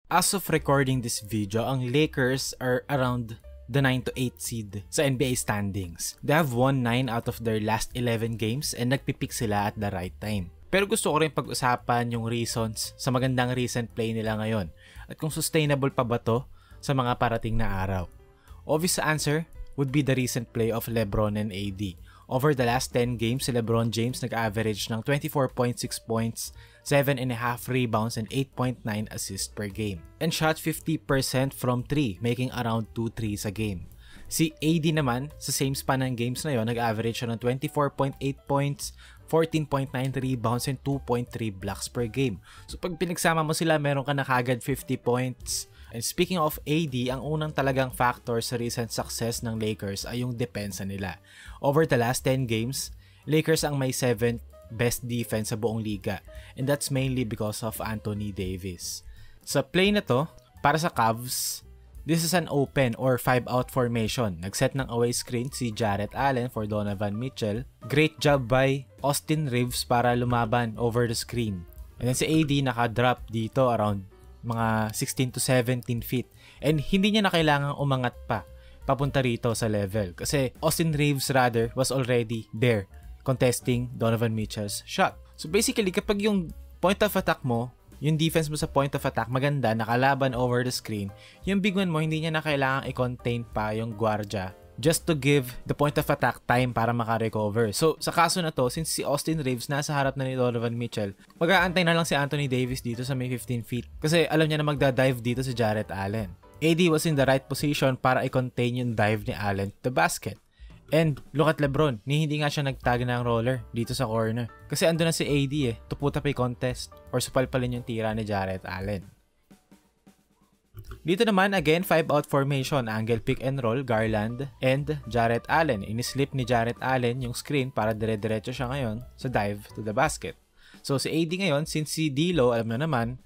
As of recording this video, ang Lakers are around the 9 to 8 seed sa NBA standings. They have won 9 out of their last 11 games and nagpipick sila at the right time. Pero gusto ko rin pag-usapan yung reasons sa magandang recent play nila ngayon at kung sustainable pa ba to sa mga parating na araw. Obvious answer would be the recent play of LeBron and AD. Over the last 10 games, si LeBron James nag-average ng 24.6 points, 7.5 rebounds, and 8.9 assists per game. And shot 50% from 3, making around 2 threes a game. Si AD naman, sa same span ng games na yon, nag-average siya ng 24.8 points, 14.9 rebounds, and 2.3 blocks per game. So pag pinagsama mo sila, meron ka na kagad 50 points. And speaking of AD, ang unang talagang factor sa recent success ng Lakers ay yung depensa nila. Over the last 10 games, Lakers ang may 7th best defense sa buong liga. And that's mainly because of Anthony Davis. Sa play na to, para sa Cavs, this is an open or 5-out formation. Nagset ng away screen si Jarrett Allen for Donovan Mitchell. Great job by Austin Reeves para lumaban over the screen. And then si AD naka-drop dito around mga 16 to 17 feet. And hindi niya na kailangang umangat pa papunta rito sa level. Kasi Austin Reeves rather was already there contesting Donovan Mitchell's shot. So basically, kapag yung point of attack mo, yung defense mo sa point of attack maganda, nakalaban over the screen, yung big man mo hindi niya na kailangang i-contain pa yung guardia just to give the point of attack time para makarecover. So, sa kaso na to, since si Austin Reeves nasa harap na ni Donovan Mitchell, mag-aantay na lang si Anthony Davis dito sa may 15 feet. Kasi alam niya na magda-dive dito si Jarrett Allen. AD was in the right position para i-contain yung dive ni Allen to the basket. And look at LeBron, hindi nga siya nagtag ng roller dito sa corner. Kasi ando na si AD to put up a contest or supalpalin yung tira ni Jarrett Allen. Dito naman, again, 5-out formation, angle pick and roll, Garland and Jarrett Allen. Inislip ni Jarrett Allen yung screen para dire-diretso siya ngayon sa dive to the basket. So si AD ngayon, since si D'Lo, alam na naman,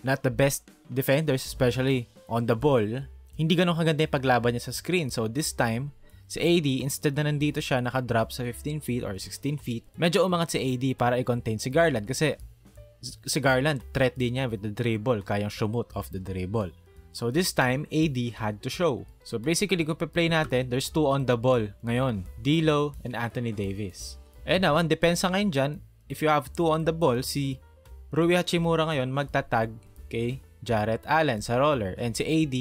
not the best defenders, especially on the ball, hindi ganun kaganda yung paglaban niya sa screen. So this time, si AD, instead na nandito siya nakadrop sa 15 feet or 16 feet, medyo umangat si AD para i-contain si Garland. Kasi si Garland, threat din niya with the dribble, kayang shoot off the dribble. So this time, AD had to show. So basically, kung pe-play natin, there's 2 on the ball ngayon. D'Lo and Anthony Davis. And now, ang depensa ngayon dyan, if you have 2 on the ball, si Rui Hachimura ngayon magtatag kay Jarrett Allen sa roller. And si AD,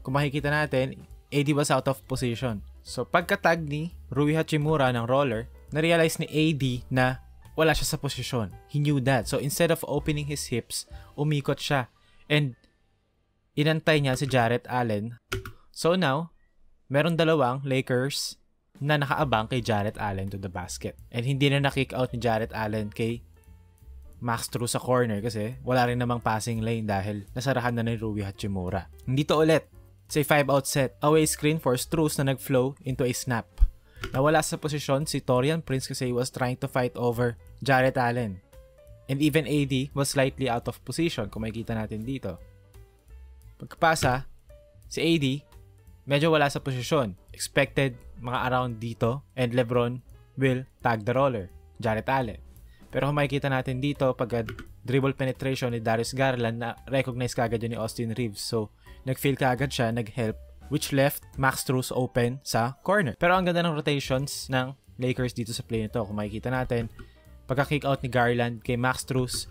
kung makikita natin, AD was out of position. So pagkatag ni Rui Hachimura ng roller, na-realize ni AD na wala siya sa posisyon. He knew that. So instead of opening his hips, umikot siya. And inantay niya si Jarrett Allen. So now, meron dalawang Lakers na nakaabang kay Jarrett Allen to the basket. And hindi na na-kick out ni Jarrett Allen kay Max Strus sa corner kasi wala rin namang passing lane dahil nasarahan na ni Rui Hachimura. Dito ulit, say 5-out set, away screen for Strus na nag-flow into a snap. Nawala sa posisyon si Taurean Prince kasi he was trying to fight over Jarrett Allen. And even AD was slightly out of position kung makikita natin dito. Pagkapasa, si AD, medyo wala sa posisyon. Expected mga around dito and LeBron will tag the roller, Jarrett Allen. Pero kung makikita natin dito, pag dribble penetration ni Darius Garland, na recognize kagad yun ni Austin Reeves. So, nag-feel kagad siya, nag-help, which left Max Strus open sa corner. Pero ang ganda ng rotations ng Lakers dito sa play nito. Kung makikita natin, pagka-kick out ni Garland kay Max Strus,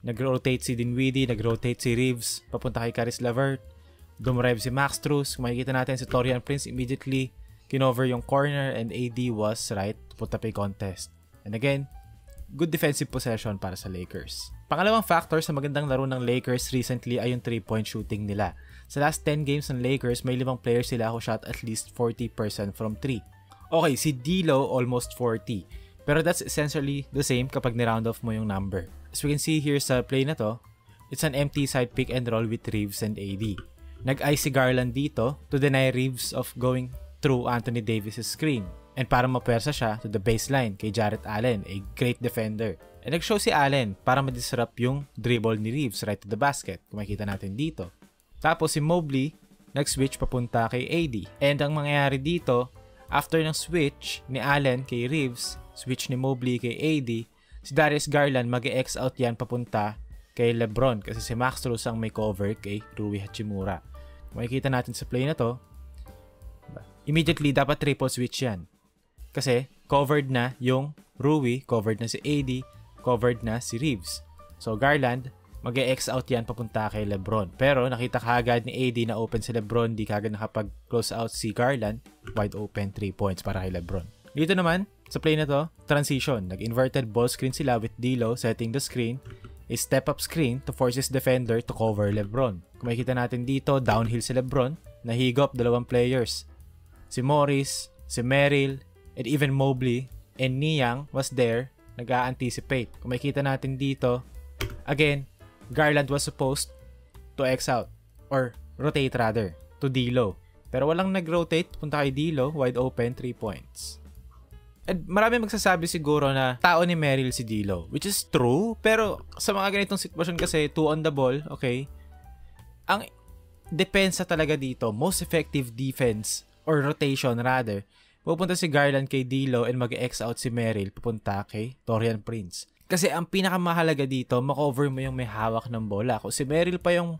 nag-rotate si Dinwiddie, nag-rotate si Reeves, papunta kay Caris LeVert, dumrive si Max Strus. Kung makikita natin si Taurean Prince, immediately kinover yung corner and AD was right to put up a contest. And again, good defensive possession para sa Lakers. Pangalawang factor sa magandang laro ng Lakers recently ay yung 3-point shooting nila. Sa last 10 games ng Lakers, may 5 players sila who shot at least 40% from 3. Okay, si D'Lo almost 40. Pero that's essentially the same kapag ni-round off mo yung number. As we can see here sa play na to, it's an empty side pick and roll with Reeves and AD. Nag-ice si Garland dito to deny Reeves of going through Anthony Davis' screen. And para mapersa siya to the baseline kay Jarrett Allen, a great defender. And nag-show si Allen para ma-disrupt yung dribble ni Reeves right to the basket. Kung makikita natin dito. Tapos si Mobley, nag-switch papunta kay AD. And ang mangyayari dito, after ng switch ni Allen kay Reeves, switch ni Mobley kay AD, si Darius Garland mag-e-X out yan papunta kay LeBron kasi si Max Strus ang may cover kay Rui Hachimura. Kung makikita natin sa play na to, immediately dapat triple switch yan. Kasi covered na yung Rui, covered na si AD, covered na si Reeves. So Garland, mag-e-X out yan papunta kay LeBron. Pero nakita kaagad ni AD na open si LeBron, di kaagad nakapag-close out si Garland, wide open 3 points para kay LeBron. Dito naman, sa play na to, transition. Nag-inverted ball screen sila with D'Lo setting the screen. A step-up screen to force his defender to cover LeBron. Kung makikita natin dito, downhill si LeBron, nahigop dalawang players. Si Morris, si Merrill, and even Mobley, and Niang was there, nag-a-anticipate. Kung makikita natin dito, again, Garland was supposed to X out, or rotate rather, to D'Lo. Pero walang nag-rotate, punta kay D'Lo, wide open, 3 points. And marami magsasabi siguro na tao ni Merrill si D'Lo, which is true, pero sa mga ganitong sitwasyon kasi 2 on the ball, okay, ang depensa talaga dito, most effective defense or rotation rather, pupunta si Garland kay D'Lo and mag-X out si Merrill pupunta kay Taurean Prince. Kasi ang pinakamahalaga dito, makover mo yung may hawak ng bola. Kung si Merrill pa yung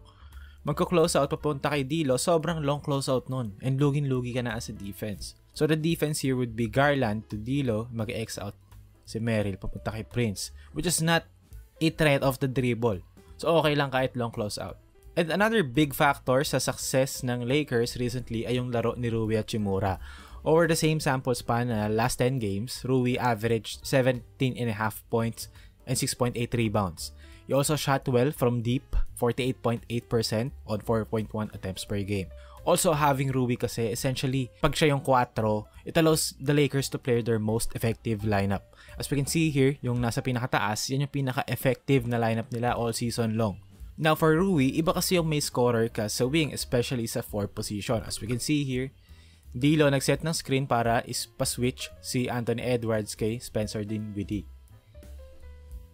magko-close out papunta kay D'Lo, sobrang long close out nun and lugin-lugi ka na as a defense. So the defense here would be Garland to D'Lo, mag-X out si Merrill papunta kay Prince, which is not a threat of the dribble. So okay lang kahit long close out. And another big factor sa success ng Lakers recently ay yung laro ni Rui Hachimura. Over the same sample span na last 10 games, Rui averaged 17.5 points and 6.8 rebounds. He also shot well from deep, 48.8% on 4.1 attempts per game. Also, having Rui kasi, essentially, pag siya yung 4, it allows the Lakers to play their most effective lineup. As we can see here, yung nasa pinakataas, yan yung pinaka-effective na lineup nila all season long. Now, for Rui, iba kasi yung may scorer ka sa wing, especially sa 4 position. As we can see here, D'Lo nag-set ng screen para ispa-switch si Anthony Edwards kay Spencer Dinwiddie.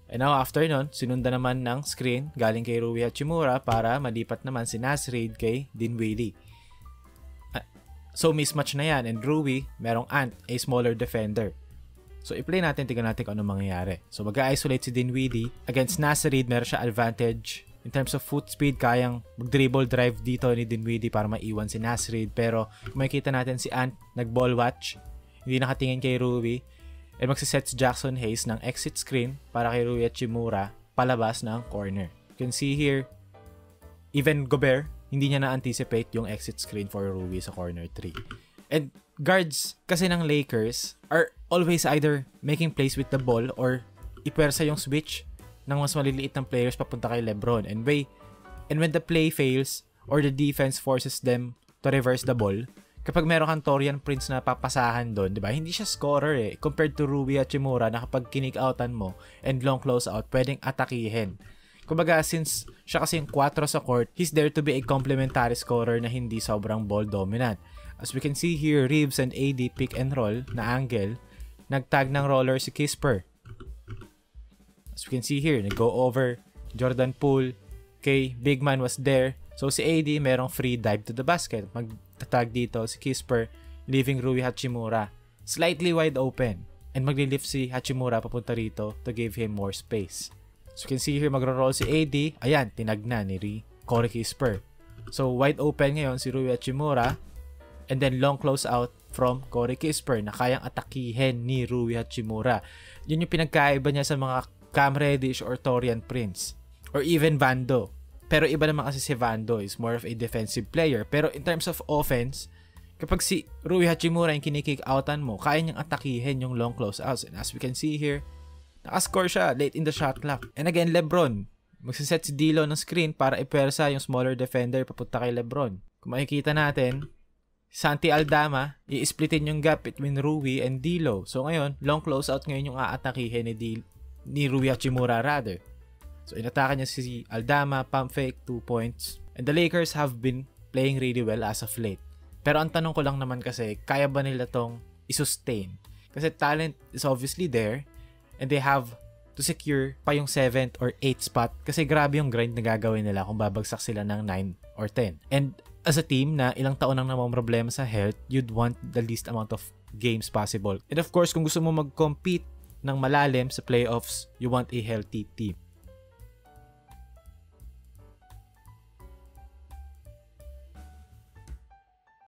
And now, after nun, sinunda naman ng screen galing kay Rui Hachimura para malipat naman si Naz Reid kay Dinwiddie. So, mismatch na yan. And Rui, merong Ant, a smaller defender. So, i-play natin, tingnan natin kung anong mangyayari. So, mag-isolate si Dinwiddie. Against Naz Reid, meron siya advantage. In terms of foot speed, kayang mag-dribble drive dito ni Dinwiddie para maiwan si Naz Reid. Pero, kung makikita natin si Ant, nag-ball watch. Hindi nakatingin kay Rui. And magsiset si Jackson Hayes ng exit screen para kay Rui Hachimura palabas ng corner. You can see here, even Gobert, hindi niya na-anticipate yung exit screen for Rui sa corner 3. And guards kasi ng Lakers are always either making plays with the ball or ipersa yung switch ng mas maliliit ng players papunta kay LeBron. And when the play fails or the defense forces them to reverse the ball, kapag meron kang Taurean Prince na papasahan doon, di ba? Hindi siya scorer eh. Compared to Rui Hachimura na kapag kinik-outan mo and long close out, pwedeng atakihin. Kumbaga, since siya kasi yung 4 sa court, he's there to be a complementary scorer na hindi sobrang ball dominant. As we can see here, Reeves and AD pick and roll na angle, nagtag ng roller si Kisper. As we can see here, nag-go over Jordan Poole, kay Big Man was there. So si AD merong free dive to the basket. Magtatag dito si Kisper, leaving Rui Hachimura slightly wide open. And magli-lift si Hachimura papunta rito to give him more space. So you can see here, magro-roll si AD. Ayan, tinagna ni Corey Kisper. So, wide open ngayon si Rui Hachimura. And then, long close out from Corey Kisper na kayang atakihin ni Rui Hachimura. Yun yung pinagkaiba niya sa mga Cam Reddish or Taurean Prince. Or even Vando. Pero iba naman kasi si Vando is more of a defensive player. Pero in terms of offense, kapag si Rui Hachimura yung kinikick-outan mo, kaya niyang atakihin yung long close outs. And as we can see here, nakascore siya late in the shot clock. And again, LeBron. Magsiset si D'Lo ng screen para ipersa yung smaller defender papunta kay LeBron. Kung makikita natin, Santi Aldama, i-splitin yung gap between Rui and D'Lo. So ngayon, long close out ngayon yung aatakihin ni Rui Hachimura rather. So inataka niya si Aldama, pump fake, 2 points. And the Lakers have been playing really well as of late. Pero ang tanong ko lang naman kasi, kaya ba nila tong i-sustain? Kasi talent is obviously there. And they have to secure pa yung 7th or 8th spot kasi grabe yung grind na gagawin nila kung babagsak sila ng 9 or 10. And as a team na ilang taon nang namang problema sa health, you'd want the least amount of games possible. And of course, kung gusto mo mag-compete ng malalim sa playoffs, you want a healthy team.